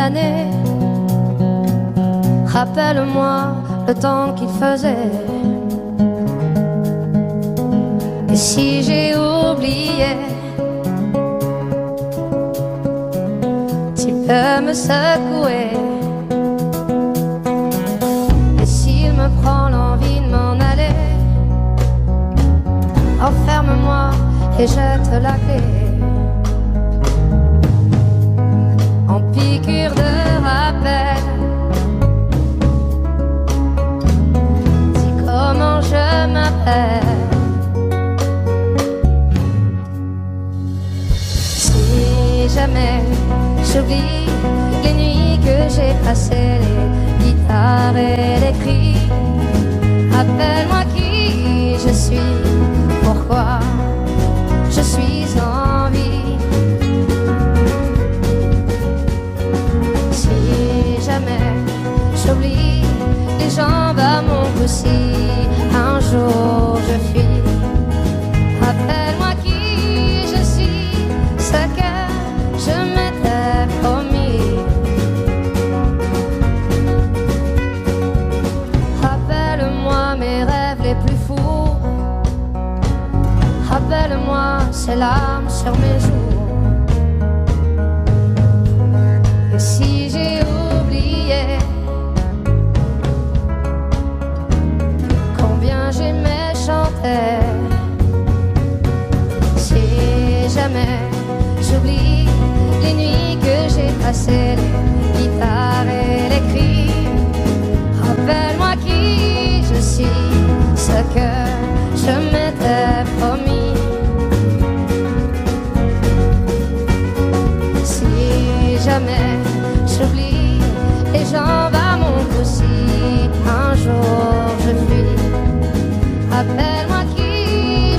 l'année. Rappelle-moi le temps qu'il faisait. Et si j'ai oublié, tu peux me secouer. Et s'il me prend l'envie de m'en aller, enferme-moi et jette la clé. En piqûre de rappel, dis comment je m'appelle. Si jamais j'oublie les nuits que j'ai passées, les guitares et les cris, rappelle-moi qui je suis, pourquoi je suis en vie. Si jamais j'oublie les jambes à mon cou, si un jour je fuis, rappelle-moi qui je suis, ce que je m'étais promis. Rappelle-moi mes rêves les plus fous, rappelle-moi ces larmes sur mes joues. Et si j'ai oublié combien j'aimais chanter, si jamais j'oublie les nuits que j'ai passées, les guitares et les cris, rappelle-moi qui je suis, ce que je m'étais promis. Si jamais j'oublie les jambes à mon cou, si un jour je fuis, rappelle-moi qui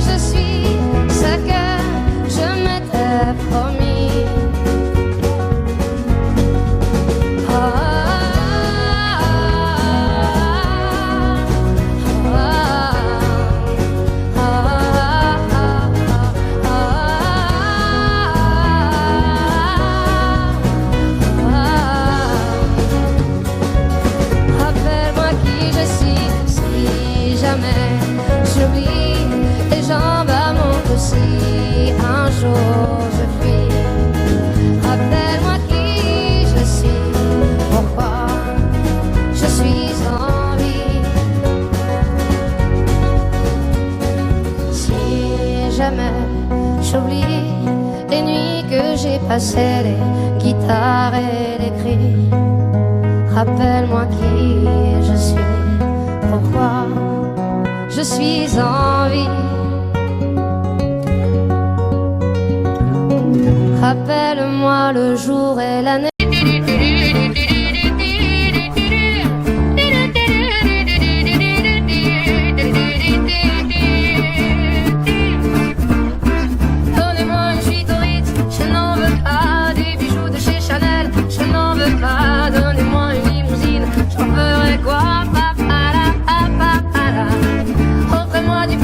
je suis, ce que je m'étais promis. Rappelle-moi qui je suis, si jamais j'oublie les jambes à mon cou, si un jour je fuis, rappelle-moi qui je suis, pourquoi je suis en vie. Si jamais j'oublie les nuits que j'ai passées, les guitares et les cris, rappelle-moi qui je suis, pourquoi je suis en vie. Rappelle-moi le jour et l'année. Donnez-moi une suite au Ritz, je n'en veux pas des bijoux de chez Chanel, je n'en veux pas. Donnez-moi une limousine, j'en ferai quoi? Offrez-moi du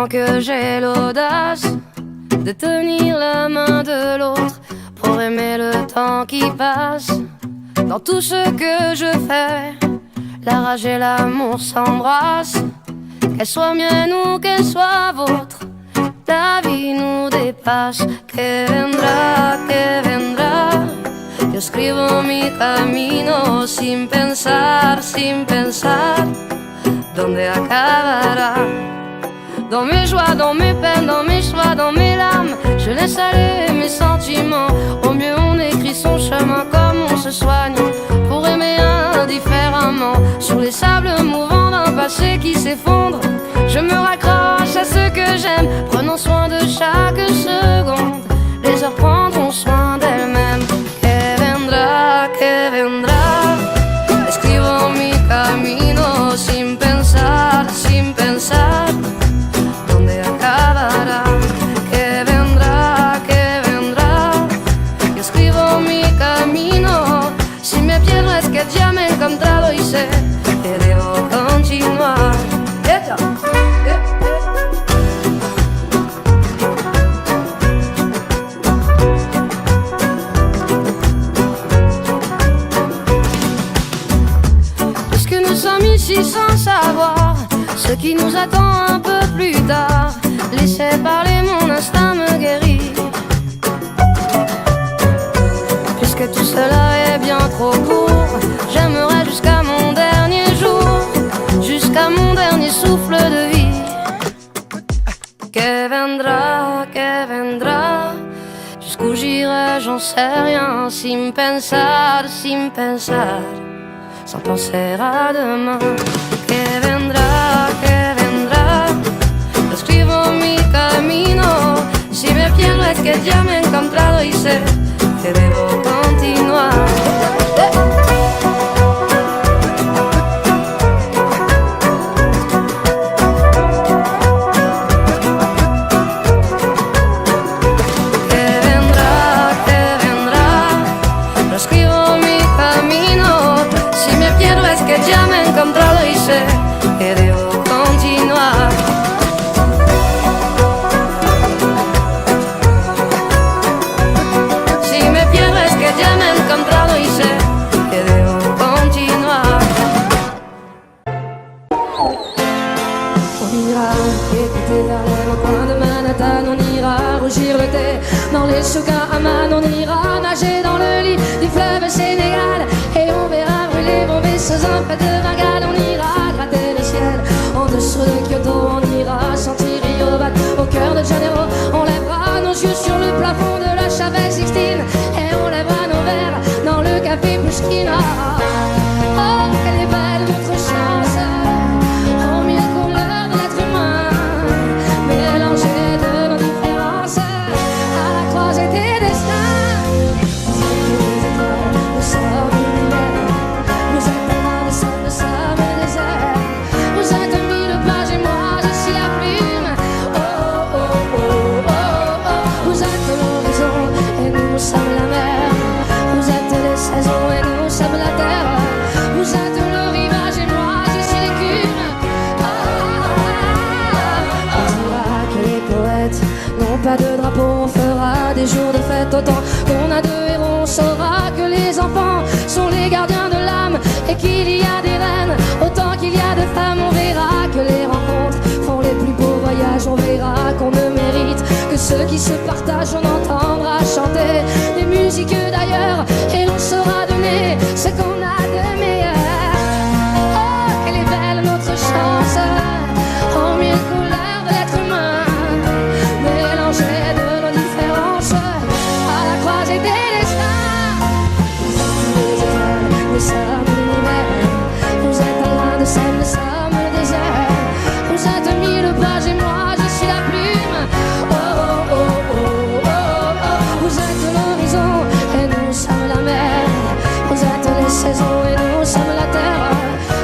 Tant que j'ai l'audace de tenir la main de l'autre pour aimer le temps qui passe. Dans tout ce que je fais, la rage et l'amour s'embrassent. Qu'elle soit mienne ou qu'elle soit vôtre, la vie nous dépasse. Que vendrá, yo escribo mi camino sin pensar, dónde acabará. Dans mes joies, dans mes peines, dans mes choix, dans mes larmes, je laisse aller mes sentiments. Au mieux on écrit son chemin comme on se soigne pour aimer indifféremment. Sur les sables mouvants d'un passé qui s'effondre, je me raccroche à ce que j'aime, prenons soin de chaque seconde. Les heures prendront soin d'elles-mêmes. Que vendrá, escribo mi camino sin pensar, dónde acabará. Que vendrá, yo escribo mi camino. Si me pierdo es que ya me he encontrado y sé que debo continuar. Ici sans savoir ce qui nous attend un peu plus tard, laissez parler, mon instinct me guérit. Puisque tout cela est bien trop court, j'aimerais jusqu'à mon dernier jour, jusqu'à mon dernier souffle de vie. Que vendrá, jusqu'où j'irai j'en sais rien, sin pensar, sans penser à demain. Que vendrá, yo escribo mi camino. Si me pierdo es que ya me he encontrado y sé que debo continuar. Ya me he encontrado y sé que debo continuar. Si me pierdo es que ya me he encontrado y sé que debo continuar. On ira écouter derrière un coin de Manhattan, on ira rougir le thé dans les souks à Amman, on ira nager dans le lit du fleuve Sénégal et on verra brûler vos vaisseaux en fait de Bengale. On ira gratter le ciel en dessous de Kyoto, on ira chanter Rio Bat au cœur de Janeiro. On lèvera nos yeux sur le plafond de la Chapelle Sixtine et on lèvera nos verres dans le café Pushkin. Oh, quelle est belle notre chance, aux mille couleurs de l'être humain, mélangées de nos différences à la croisée des destins. Nous sommes l'univers, nous êtes un dessin, nous sommes le désert. Vous êtes mille pages et moi je suis la plume. Oh oh oh oh oh, vous êtes l'horizon et nous sommes la mer. Vous êtes les saisons et nous sommes la terre. Vous êtes le rivage et moi je suis l'écume. On dira que les poètes n'ont pas de drapeau, on fera des jours de fête autant qu'on a de héros. On saura que les enfants sont les gardiens de l'âme et qu'il y a des reines autant qu'il y a de femmes. On verra que les rencontres font les plus beaux voyages. On verra qu'on ne mérite que ceux qui se partagent. On entendra chanter des musiques d'ailleurs et l'on saura donner ce qu'on a de meilleur. Oh, quelle est belle notre chance, aux mille couleurs de l'être humain, mélangées de nos différences à la croisée des destins. Nous sommes l'univers, vous êtes un grain de sel, nous sommes le désert. Vous êtes mille pages et moi je suis la plume. Oh oh oh oh oh oh, vous êtes l'horizon et nous sommes la mer. Vous êtes les saisons et nous sommes la terre.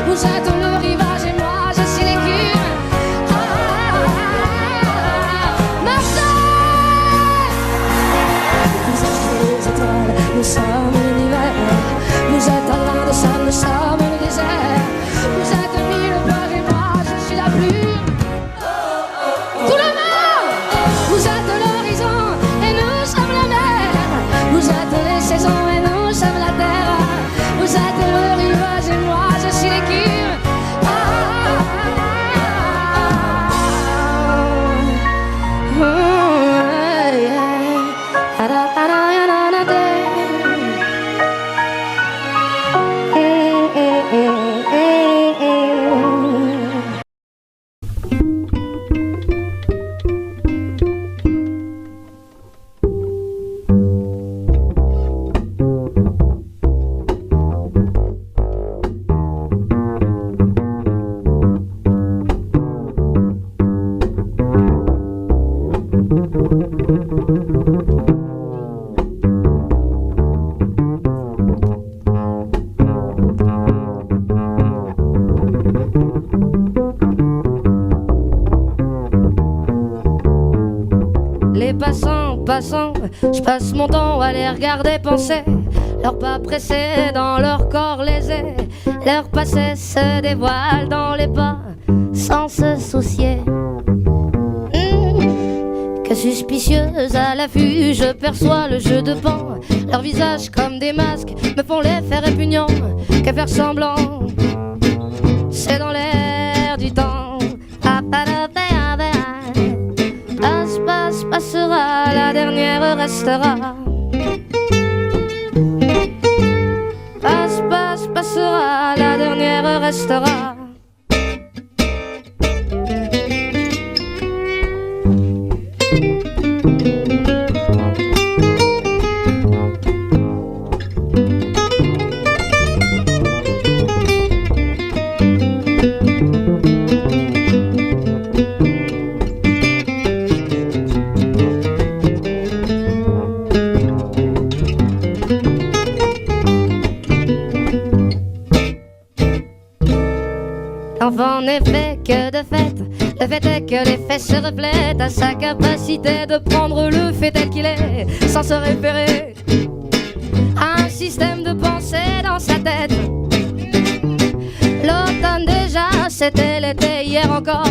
Vous êtes le rivage et moi je suis l'écume. Vous êtes les étoiles, nous sommes l'univers. Vous êtes un grain de sable, nous sommes le désert. Vous êtes mille pages et moi je suis la plume. Tout le passant, je passe mon temps à les regarder penser. Leurs pas pressés dans leur corps lésés, leur passé se dévoile dans les pas sans se soucier. Que suspicieuse à l'affût, je perçois le jeu de pan. Leurs visages comme des masques me font l'effet répugnant. Que faire semblant, c'est dans l'air du temps. Passe, passe, passera, la dernière restera. Passe, passe, passera, la dernière restera. L'enfant n'est fait que de fait. Le fait est que les faits se reflètent à sa capacité de prendre le fait tel qu'il est, sans se référer à un système de pensée dans sa tête. L'automne déjà, c'était l'été hier encore.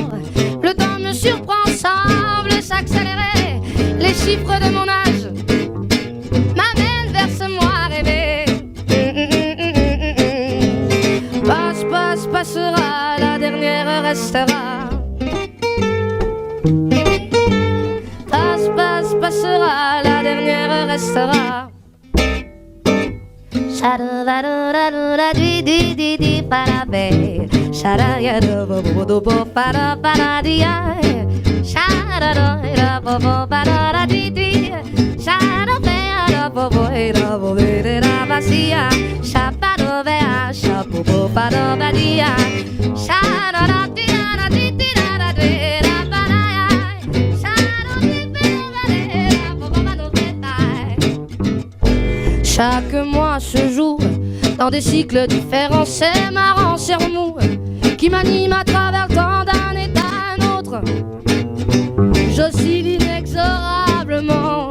Le temps me surprend, semble s'accélérer. Les chiffres de mon âge m'amènent vers ce moi rêvé. Passe, passe, passera, la dernière restera. Passe, passe, passera, la dernière restera. Chaque mois se joue dans des cycles différents. C'est marrant, c'est remous qui m'anime à travers le temps d'un état à un autre. J'oscille inexorablement.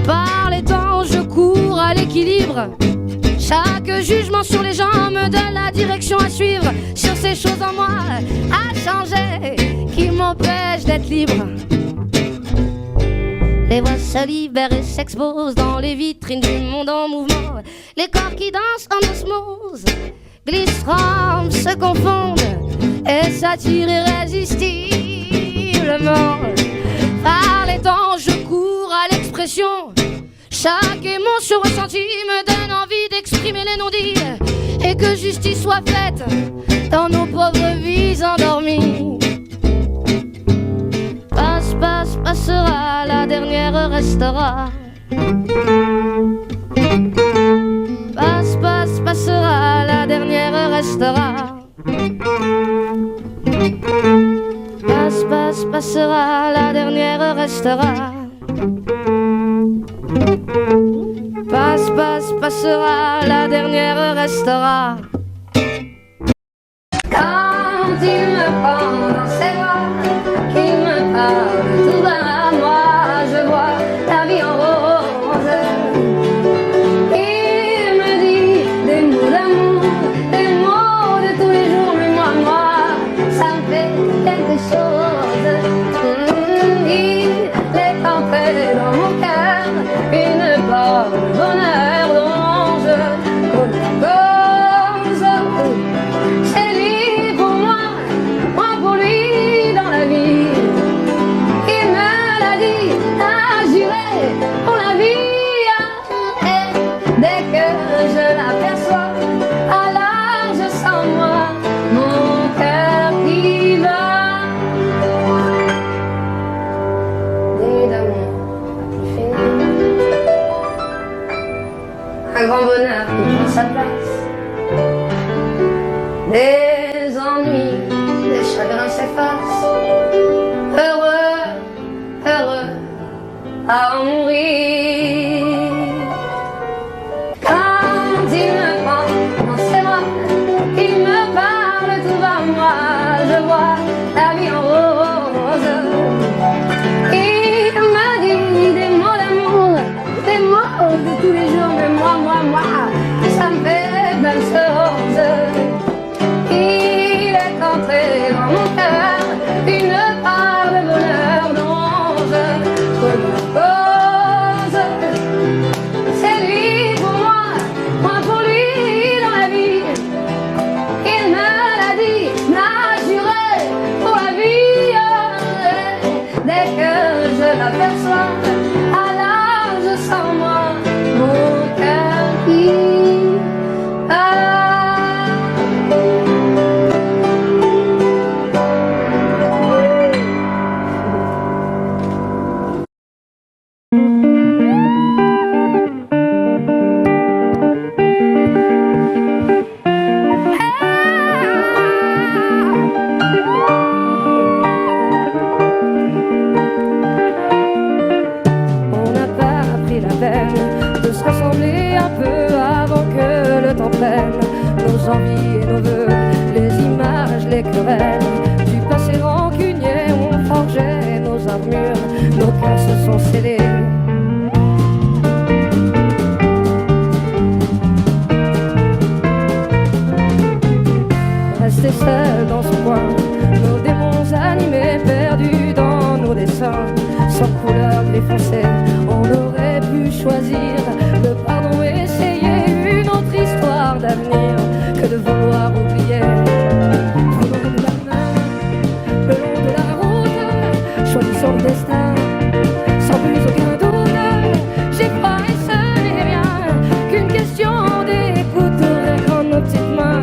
Par les temps, je cours à l'équilibre. Chaque jugement sur les gens me donne la direction à suivre. Sur ces choses en moi à changer qui m'empêchent d'être libre. Les voix se libèrent et s'exposent dans les vitrines du monde en mouvement. Les corps qui dansent en osmose glissent, rampent, se confondent et s'attirent irrésistiblement. Par les temps, je cours à l'expression. Chaque émotion ressentie me donne envie d'exprimer les non-dits et que justice soit faite dans nos pauvres vies endormies. Passe, passe, passera, la dernière restera. Passe, passe, passera, la dernière restera. Passe, passe, passera, la dernière restera. Passe, passe, passera, la dernière restera. Quand il me prend dans ses bras, qu'il me parle tout bas à moi, je vois la vie en rose. Il me dit des mots d'amour, des mots de tous les jours, mais moi, ça me fait quelque chose. Il est entré dans mon cœur, une part de bonheur dont je connais cause. C'est lui pour moi pour lui dans la vie. Il me l'a dit, a juré pour la vie. Et dès que je l'aperçois, alors je sens moi mon cœur qui bat. Des nuits d'amour à plus finir, un grand bonheur qui prend sa place. Des ennuis, des chagrins s'effacent. Heureux, heureux à en mourir. Quand il me prend dans ses bras, il me parle tout bas moi, je vois la vie en rose. Il me dit de tous les jours, mais moi, ça me fait plein de choses. Il est entré dans mon cœur une part de bonheur dont je connais cause. C'est lui pour moi pour lui dans la vie. Il me l'a dit, m'a juré pour la vie. Dès que je l'aperçois, alors je sens moi mon cœur qui bat. De se rassembler un peu avant que le temps prenne nos envies et nos vœux, les images, les querelles du passé rancunier ont forgé nos armures, nos cœurs se sont scellés. Rester seul dans son coin, nos démons animés, perdus dans nos dessins, sans couleur gris foncé, on aurait pu choisir le pardon, essayer une autre histoire d'avenir que de vouloir oublier. Prenons de la main le long de la route, choisissons le destin sans plus aucun doute. J'ai pas et ce n'est rien qu'une question d'écoute, rien qu'en nos petites mains.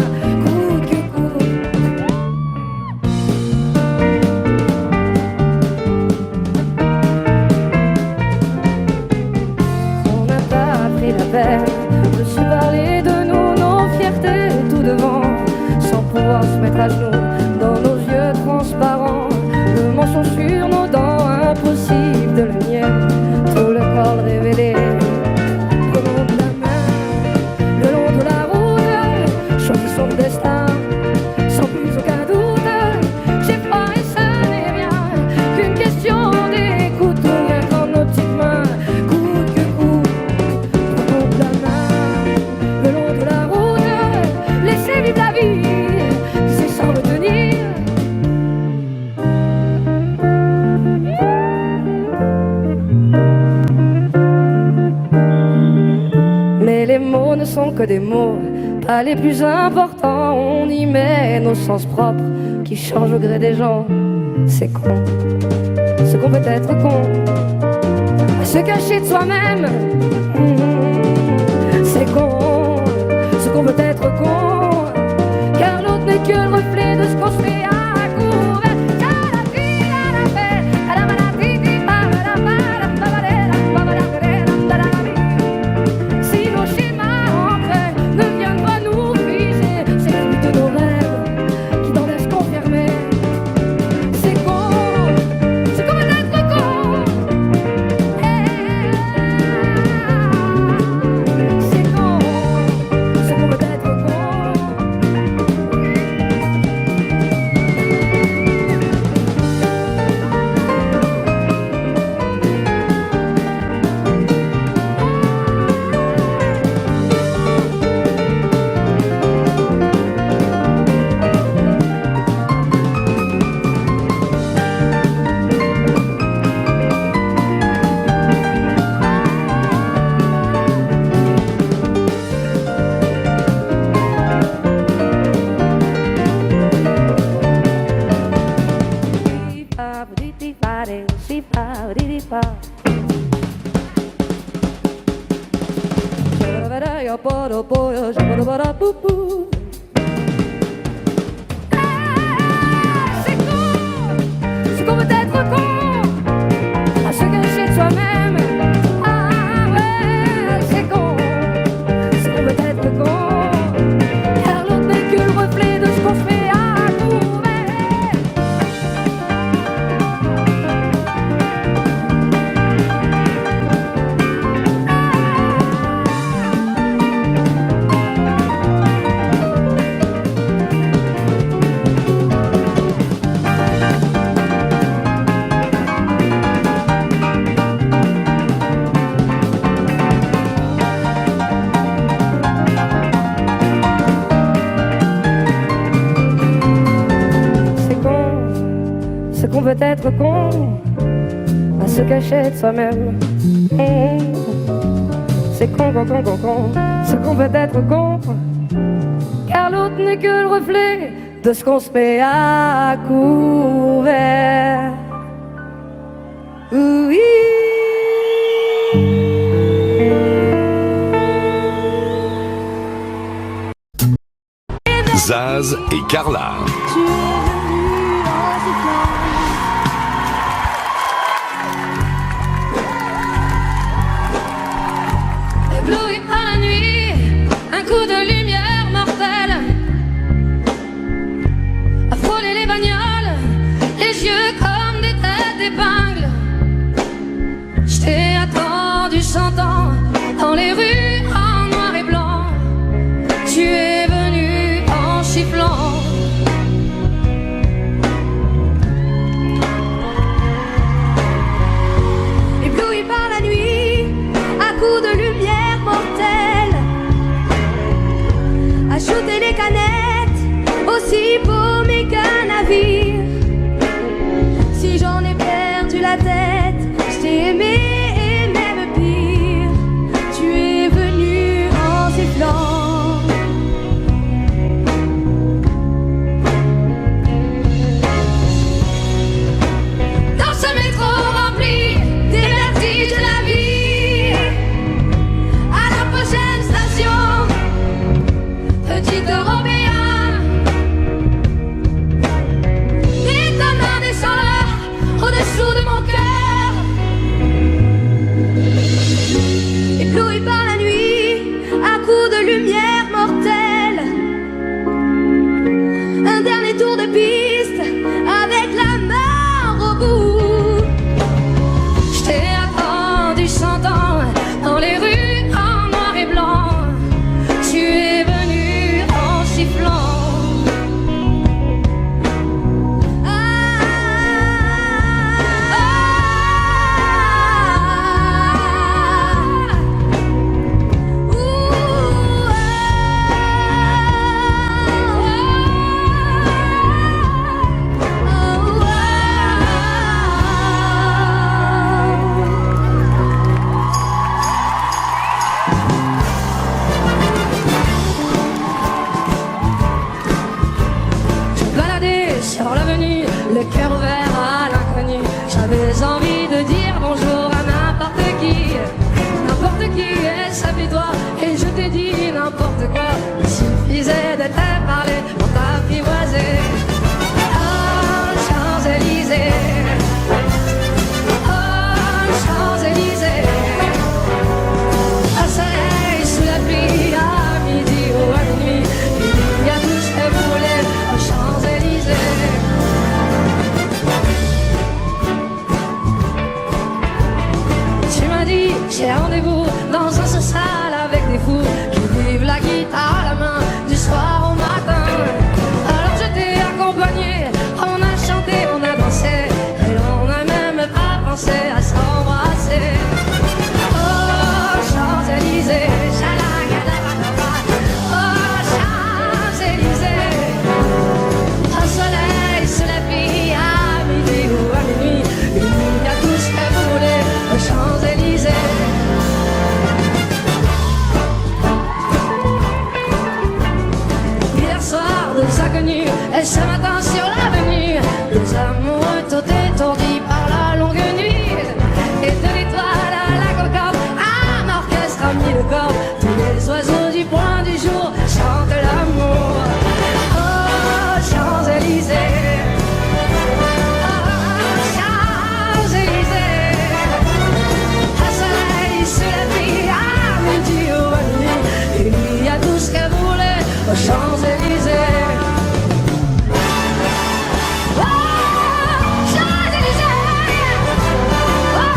De se parler de nous, nos fiertés tout devant, sans pouvoir se mettre à genoux dans nos yeux transparents, le mensonge sur nos dents, impossible de le nier, tout le corps révélé. Prenons de la main le long de la route, choisissons le destin sans plus aucun doute. J'ai pas et ce n'est rien qu'une question d'écoute, rien qu'en nos petites mains, coûte que coûte. Le long de la route, laissez vivre la vie, c'est sans retenir. Mais les mots ne sont que des mots, pas les plus importants. On y met nos sens propres qui changent au gré des gens. C'est con, ce qu'on peut être con, à se cacher de soi-même. C'est con, ce qu'on peut être con, car l'autre n'est que le reflet de ce qu'on se fait à couvert. Si nos schémas ancrés ne viennent pas nous figer, c'est le but de nos rêves qui n'en laissent confirmer. C'est con, ce qu'on peut être con. C'est con, ce qu'on peut être con. C'est con, ce qu'on peut être con, à se cacher de soi-même. Ah ouais, c'est con, ce qu'on peut être con, car l'autre n'est que le reflet de ce qu'on fait à couvert. se cacher de soi-même. C'est con, ce qu'on peut être con, car l'autre n'est que le reflet de ce qu'on se met à couvert. Oui. Zaz et Carla. Ébloui par la nuit, un coup de lumière mortelle a frôlé les bagnoles, les yeux comme des têtes d'épingle. Je t'ai attendu 100 ans dans les rues en noir et blanc. Tu es venu en sifflant. Ébloui par la nuit, à coups de lumière mortelle, ajouter les canettes, aussi paumé qu'un navire. Si j'en ai perdu la tête, je t'ai aimé et même pire. Tu es venu en sifflant. Dans ce métro rempli des vertiges de la vie, à la prochaine station, petit Européen, et ta main descend là, au-dessous de mon cœur. Ébloui par la nuit, à coups de lumière mortelle, un dernier tour de piste avec la mort au bout. Je t'ai attendu 100 ans dans les rues en noir et blanc. Tu es venu en sifflant. Sur l'avenue, le cœur ouvert à l'inconnu, j'avais envie de dire bonjour à n'importe qui, et ça fait toi, et je t'ai dit n'importe quoi. Il suffisait de te parler pour t'apprivoiser. Oh, Champs-Élysées, oh, Champs-Élysées, à soleil, sous la pluie, à midi ou à minuit, il y a tout ce que vous voulez aux Champs-Élysées. Tu m'as dit, j'ai rendez-vous dans un social avec des fous qui vivent la guitare à la main du soir au matin. Alors je t'ai accompagné, on a chanté, on a dansé, et on n'a même pas pensé à s'embrasser. Oh, Champs-Élysées, chalagadabadaba. Oh, Champs-Élysées, au soleil, sous la pluie, à midi ou à minuit, il y a tout ce que vous voulez aux Champs-Élysées. Hier soir, deux inconnus, et ce matin sur l'avenue, deux amoureux tout étourdis par la longue nuit. Et de l'étoile à la concorde, un orchestre a mis le corps. Tous les oiseaux du point du jour chantent l'amour. Oh, Champs-Élysées, oh, Champs-Élysées, à soleil, sous la pluie, à midi ou à minuit, il y a tout ce que vous voulez aux Champs-Élysées. Oh, Champs-Élysées, oh,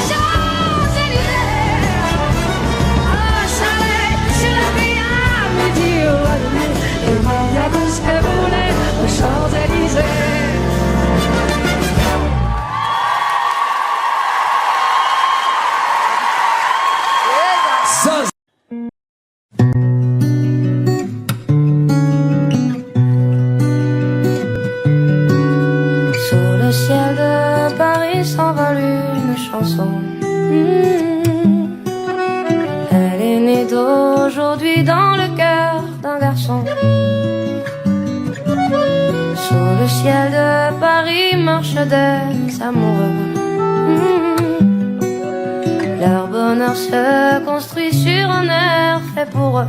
Champs-Élysées, au soleil, sous la pluie, à midi ou à minuit, aujourd'hui dans le cœur d'un garçon. Sous le ciel de Paris marchent des amoureux. Leur bonheur se construit sur un air fait pour eux.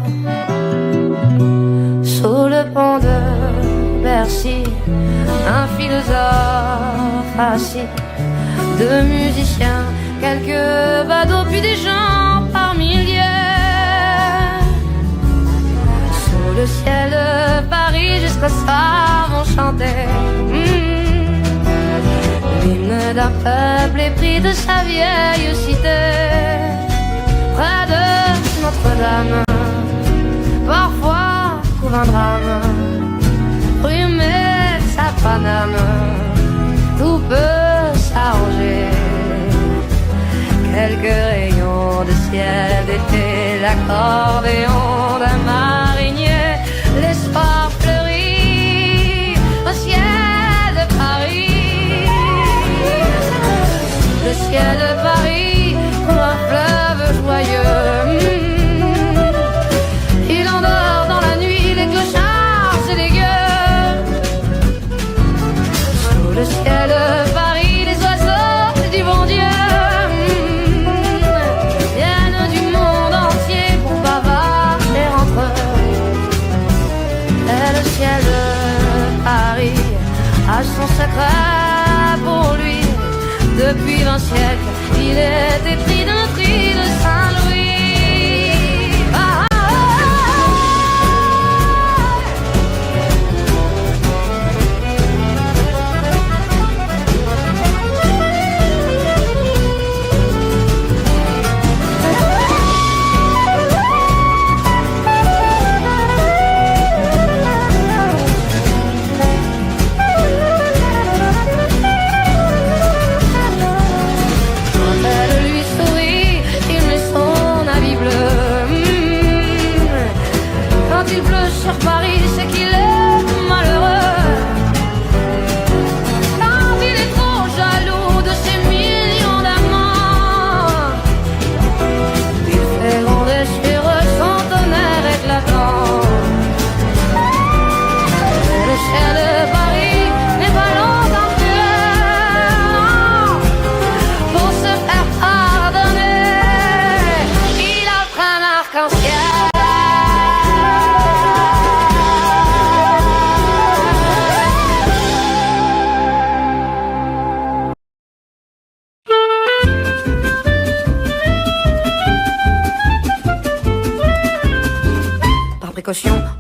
Sous le pont de Bercy, un philosophe assis, deux musiciens, quelques badauds, puis des gens par milliers. Sous le ciel de Paris, jusqu'au soir vont chanter l'hymne d'un peuple épris de sa vieille cité. Près de Notre-Dame, parfois couvre un drame, brumet sa Paname, tout peut s'arranger. Quelques rayons de ciel d'été, l'accordéon d'un marinier, l'espoir fleurit au ciel de Paris. Le ciel de Paris comme un fleuve joyeux. Il endort dans la nuit les clochards et les gueux. Sous le ciel de Paris, les oiseaux du bon Dieu viennent du monde entier pour bavarder entre eux. Et le ciel de Paris a son secret pour lui. Depuis 20 siècles, il est épris de notre île Saint-Louis. Sur Paris, c'est qu'il est malheureux. Quand il est trop jaloux de ses millions d'amants, il fait gronder sur eux son tonnerre éclatant. Le ciel de Paris n'est pas longtemps cruel. Pour se faire pardonner, il offre un arc-en-ciel.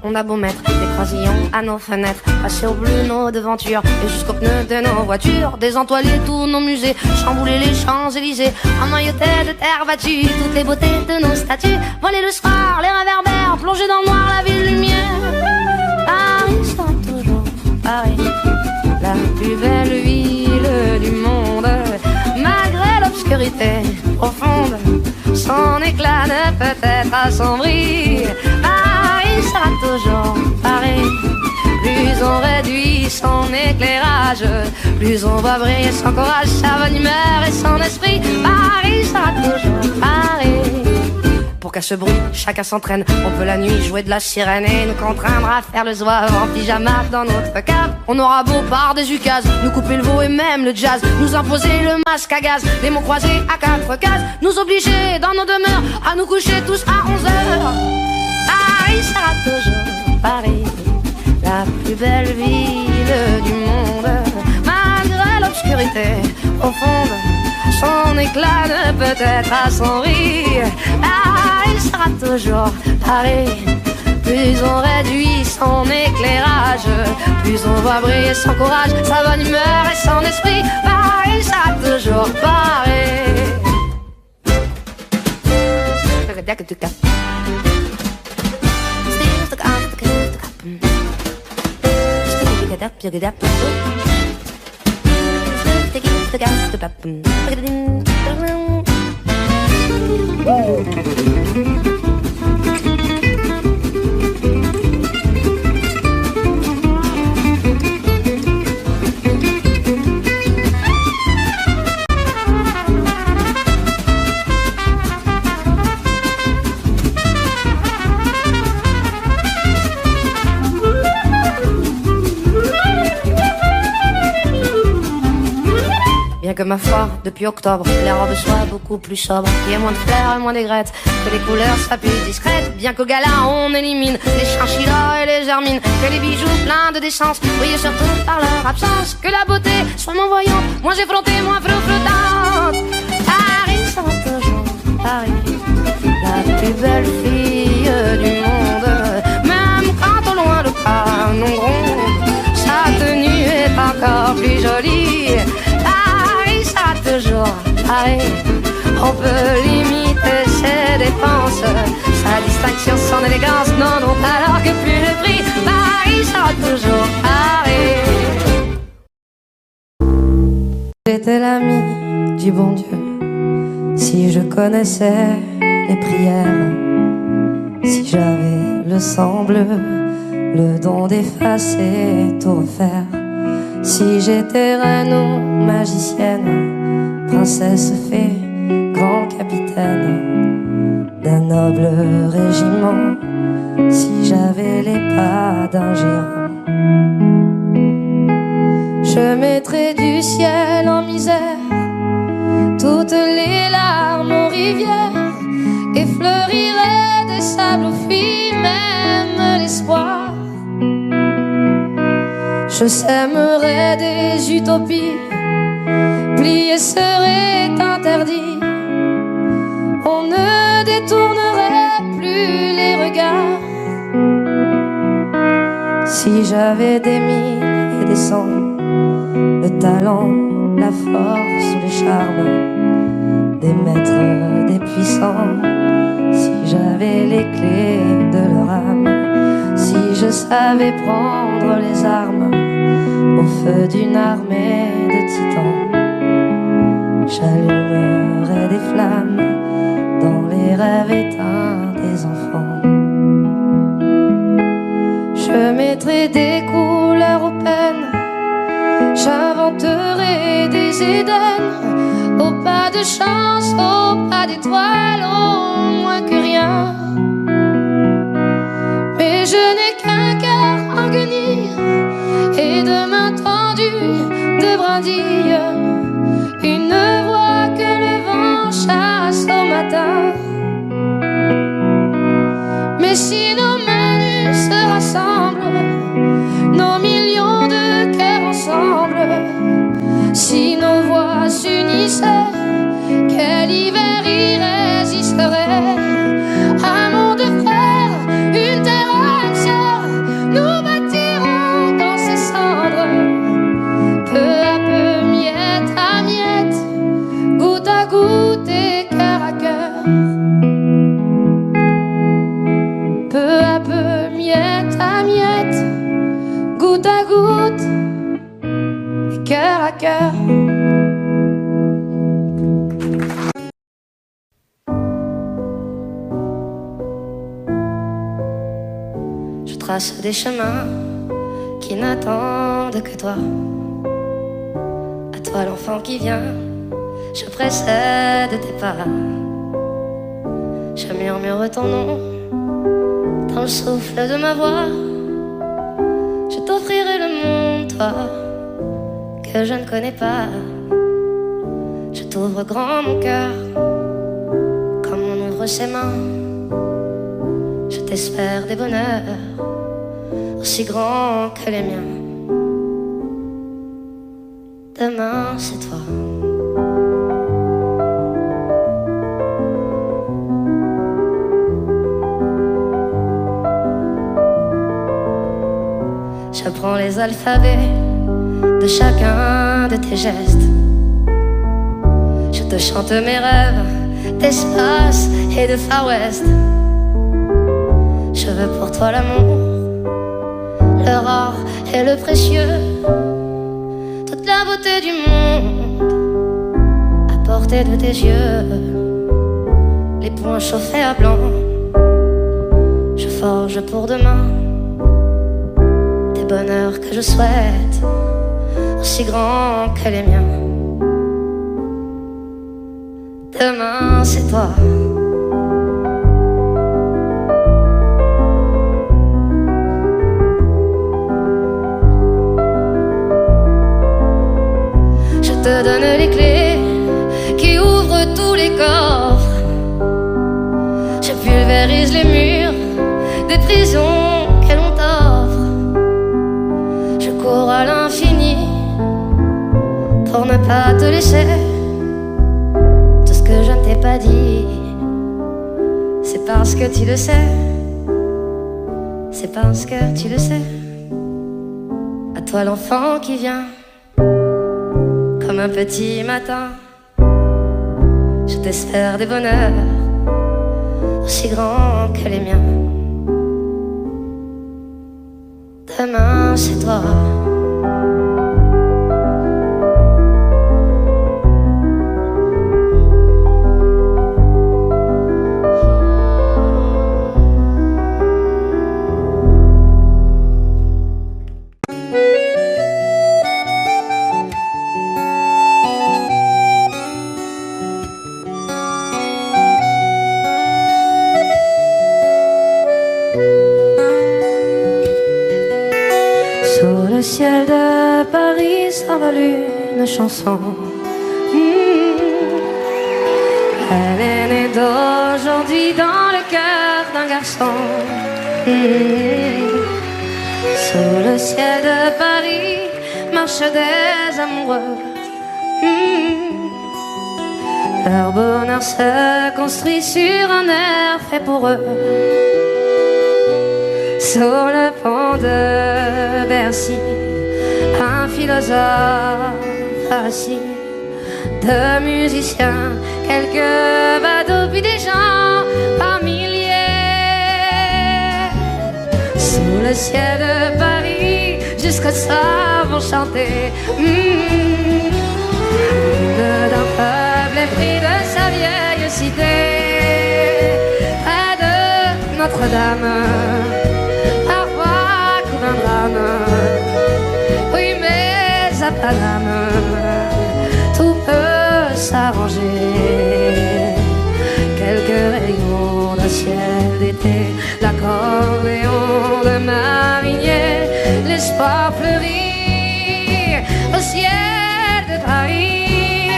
On a beau mettre des croisillons à nos fenêtres, passer au bleu nos devantures et jusqu'aux pneus de nos voitures, désentoiler tous nos musées, chambouler les Champs-Élysées, emmailloter de terre battue toutes les beautés de nos statues, voler le soir les réverbères, plonger dans le noir la ville lumière. Paris sera toujours Paris, la plus belle ville du monde, malgré l'obscurité profonde, son éclat ne peut être assombri. Paris sera toujours Paris. Plus on réduit son éclairage, plus on voit briller son courage, sa bonne humeur et son esprit. Paris sera toujours Paris. Pour qu'à ce bruit, chacun s'entraîne. On peut la nuit jouer de la sirène et nous contraindre à faire le zouave en pyjama dans notre cave. On aura beau par des ukases nous couper le veau et même le jazz, nous imposer le masque à gaz, les mots croisés à 4 cases, nous obliger dans nos demeures à nous coucher tous à 11 heures. Paris sera toujours Paris, la plus belle ville du monde, malgré l'obscurité profonde, son éclat ne peut être assombri. Paris sera toujours Paris. Plus on réduit son éclairage, plus on voit briller son courage, sa bonne humeur et son esprit. Paris sera toujours Paris. que ma foi, depuis octobre, les robes soient beaucoup plus sobres, qu'il y ait moins de fleurs et moins d'aigrettes, que les couleurs soient plus discrètes, bien qu'au gala on élimine les chinchillas et les germines, que les bijoux pleins de décence brillent surtout par leur absence, que la beauté soit moins voyante, moins effrontée, moins flottante. Paris sera toujours Paris, la plus belle fille du monde, même quand au loin le canon gronde, sa tenue est encore plus jolie. Paris sera toujours Paris, on peut limiter ses dépenses, sa distinction, son élégance, non, non, alors que plus le prix, Paris sera toujours Paris. J'étais l'ami du bon Dieu, si je connaissais les prières, si j'avais le sang bleu, le don d'effacer, tout refaire, si j'étais reine ou magicienne, princesse, fée, grand capitaine d'un noble régiment, si j'avais les pas d'un géant, je mettrais du ciel en misère toutes les larmes aux rivières, et fleurirait des sables aux filles, même l'espoir. Je sèmerais des utopies, plier serait interdit, on ne détournerait plus les regards. Si j'avais des mille et des cents, le talent, la force ou les charmes des maîtres, des puissants, si j'avais les clés de leur âme, si je savais prendre les armes au feu d'une armée de titans, j'allumerais des flammes dans les rêves éteints des enfants. Je mettrais des couleurs aux peines, j'inventerai des Éden, au pas de chance, au pas d'étoiles, au moins que rien. Mais je n'ai qu'un cœur en guenilles et de mains tendues de brindilles, une voix que le vent chasse au matin. Mais si nos mains se rassemblent, nos millions de cœurs ensemble, si nos voix s'unissaient, quel hiver y résisterait? Un monde de frères, une terre entière, nous bâtirons dans ces cendres, peu à peu, miette à miette, goutte à goutte et cœur à cœur. Peu à peu, miette à miette, goutte à goutte et cœur à cœur. Je trace des chemins qui n'attendent que toi. À toi l'enfant qui vient, je précède tes pas. Je murmure ton nom dans le souffle de ma voix. Je t'offrirai le monde, toi, que je ne connais pas. Je t'ouvre grand mon cœur, comme on ouvre ses mains. Je t'espère des bonheurs aussi grands que les miens. Demain, c'est toi. J'apprends les alphabets de chacun de tes gestes. Je te chante mes rêves d'espace et de Far West. Je veux pour toi l'amour, le rare et le précieux, toute la beauté du monde à portée de tes yeux. Les poings chauffés à blanc, je forge pour demain des bonheurs que je souhaite aussi grands que les miens. Demain, c'est toi. Je te donne les clés tous les coffres. Je pulvérise les murs des prisons que l'on t'offre. Je cours à l'infini pour ne pas te laisser. Tout ce que je ne t'ai pas dit, c'est parce que tu le sais. C'est parce que tu le sais. À toi l'enfant qui vient comme un petit matin. Je t'espère des bonheurs aussi grands que les miens. Demain c'est toi. Le ciel de Paris s'envole une chanson. Elle est née d'aujourd'hui dans le cœur d'un garçon. Sous le ciel de Paris marchent des amoureux. Leur bonheur se construit sur un air fait pour eux. Sur le pont de Bercy, un philosophe assis, deux musiciens, quelques badauds, puis des gens par milliers. Sous le ciel de Paris, jusqu'au soir vont chanter d'un peuple épris de sa vieille cité, près de Notre-Dame. Oui, mais à Paname, tout peut s'arranger. Quelques rayons d'un ciel d'été, l'accordéon de marinier, l'espoir fleurit au ciel de Paris.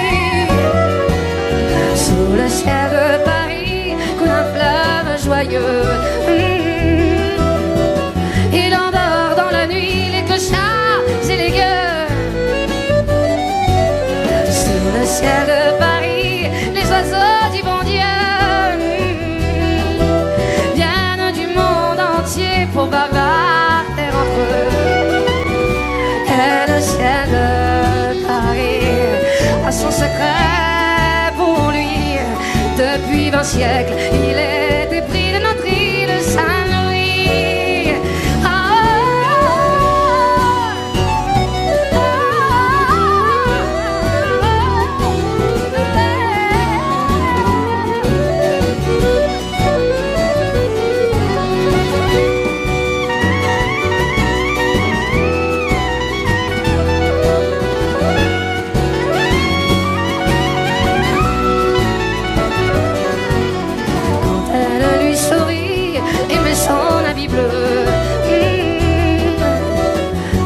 Sous le ciel de Paris coule un fleuve joyeux. Il endort dans la nuit les clochards et les gueux. Sous le ciel de Paris, les oiseaux du bon Dieu viennent du monde entier pour bavarder entre eux. Et le ciel de Paris a son secret pour lui. Depuis 20 siècles, il est épris de notre île Saint-Louis.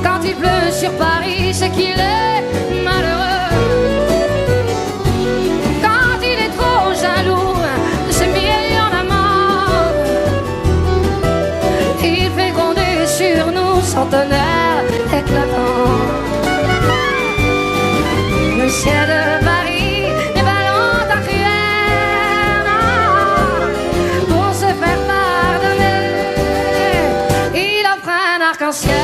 Quand il pleut sur Paris, c'est qu'il est malheureux. Quand il est trop jaloux de ses millions d'amants, il fait gronder sur nous son tonnerre éclatant. Le ciel de Paris n'est pas longtemps cruel, pour se faire pardonner, il offre un arc-en-ciel.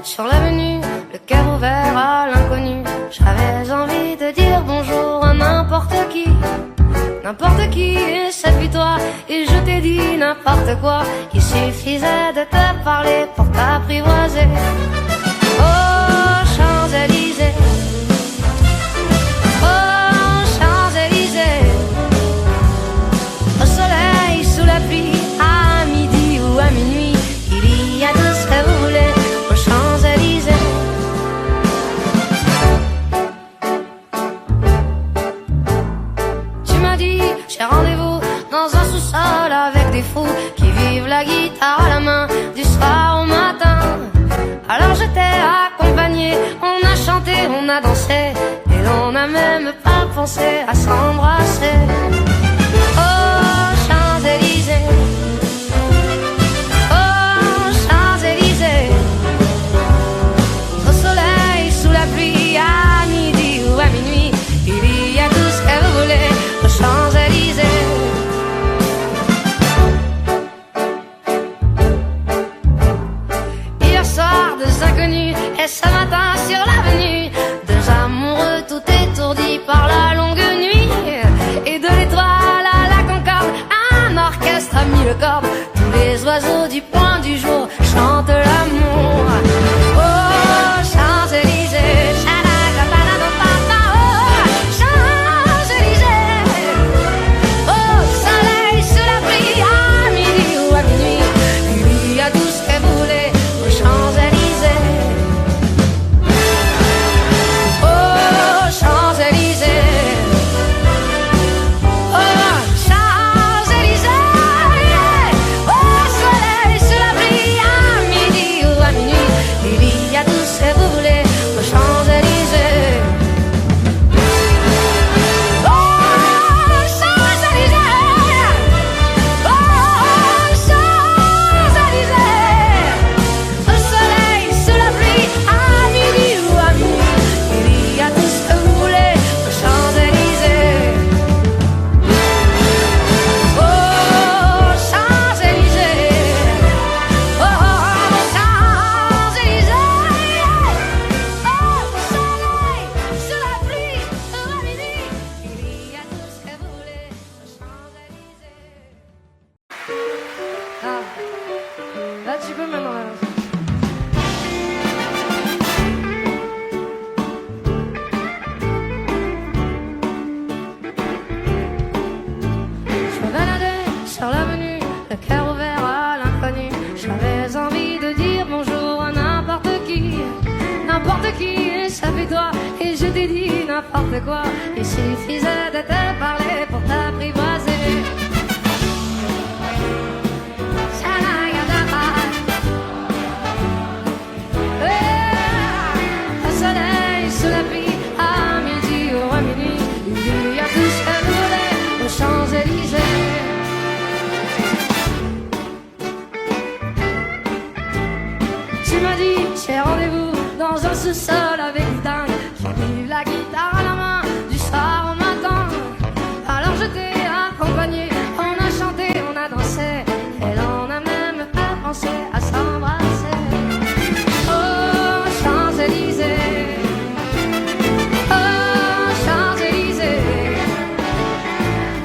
Sur l'avenue, le cœur ouvert à l'inconnu, j'avais envie de dire bonjour à n'importe qui, et c'est puis toi, et je t'ai dit n'importe quoi. Il suffisait de te parler pour t'apprivoiser. Oh Champs-Élysées, oh Champs-Élysées, au soleil, sous la pluie, à midi ou à minuit, il y on a dansé, et l'on n'a même pas pensé à s'embrasser. Oh, Champs-Élysées, oh, Champs-Élysées, au soleil, sous la pluie, à midi ou à minuit, il y a tout ce que vous voulez aux Champs-Élysées. Hier soir, deux inconnus, et ce matin sur l'avenue, deux amoureux tout étourdis par la longue nuit. Et de l'étoile à la Concorde, un orchestre a mis le cordes. Tous les oiseaux du point du jour chantent l'amour. Oh, Champs-Élysées, cha-la-la-la-la-la-la-la. Oh, Champs-Élysées, au soleil, sous la pluie, à midi ou à minuit, il y a tout ce que vous voulez aux Champs-Élysées. Oh, Champs-Élysées, oh, Champs-Élysées, au soleil, sous la pluie, à midi ou à minuit, il y a tout ce que vous voulez aux Champs-Élysées. Oh, Champs-Élysées, oh, Champs-Élysées, au soleil, sous la pluie, à midi ou à minuit, il y a tout ce que vous voulez aux Champs-Élysées. Oh, Champs-Élysées, oh, Champs-Élysées, oh, soleil, sous la pluie, à midi, il y a tout ce que vous voulez aux Champs-Élysées. Ah, là tu peux maintenant. Je me baladais sur l'avenue, le cœur ouvert à l'inconnu. J'avais envie de dire bonjour à n'importe qui, et ça fait toi. Et je t'ai dit n'importe quoi, il suffisait de te parler pour t'apprivoiser. Au soleil, sous la pluie, à midi ou à minuit, il y a tout ce que vous voulez aux Champs-Élysées. Tu m'as dit, j'ai rendez-vous dans un sous-sol avec une dingue. J'ai pris la guitare à la main, du soir au matin. Alors je t'ai accompagné, on a chanté, on a dansé, et l'on n'a même pas pensé à s'embrasser. Oh, Champs-Élysées, oh, Champs-Élysées,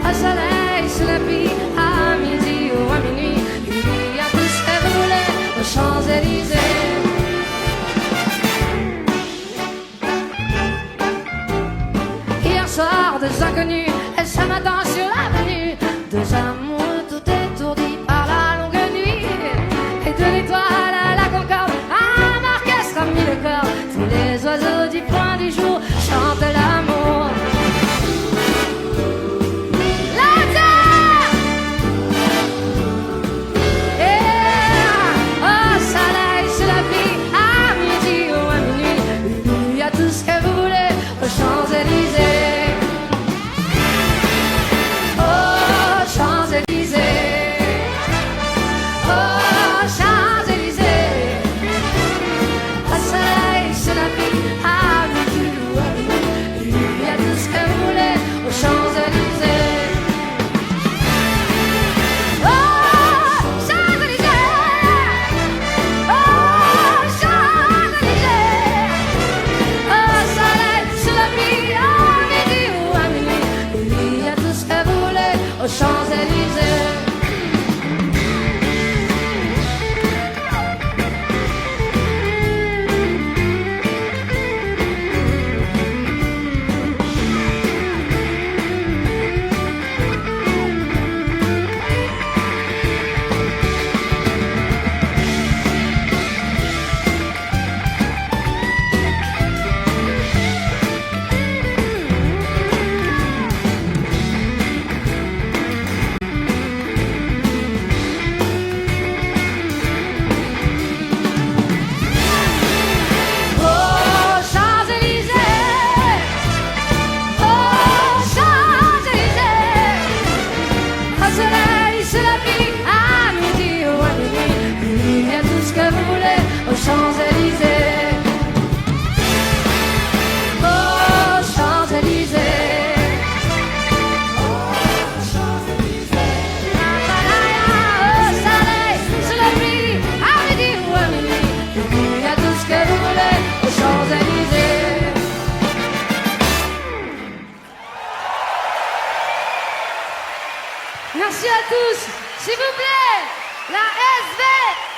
au soleil, sous la pluie, à midi ou à minuit, il y a tout ce que vous voulez aux Champs-Élysées. Hier soir, deux inconnus, et ce matin sur l'avenue, deux amoureux tout étourdis par la longue nuit. Et de l'étoile à la Concorde, un orchestre a mis le corps. Tous les oiseaux du point du jour chantent l'amour. La terre, yeah. Oh, soleil, sous la pluie, à midi ou à minuit, il y a tout ce que vous voulez aux Champs-Élysées. tous, s'il vous plaît, la SV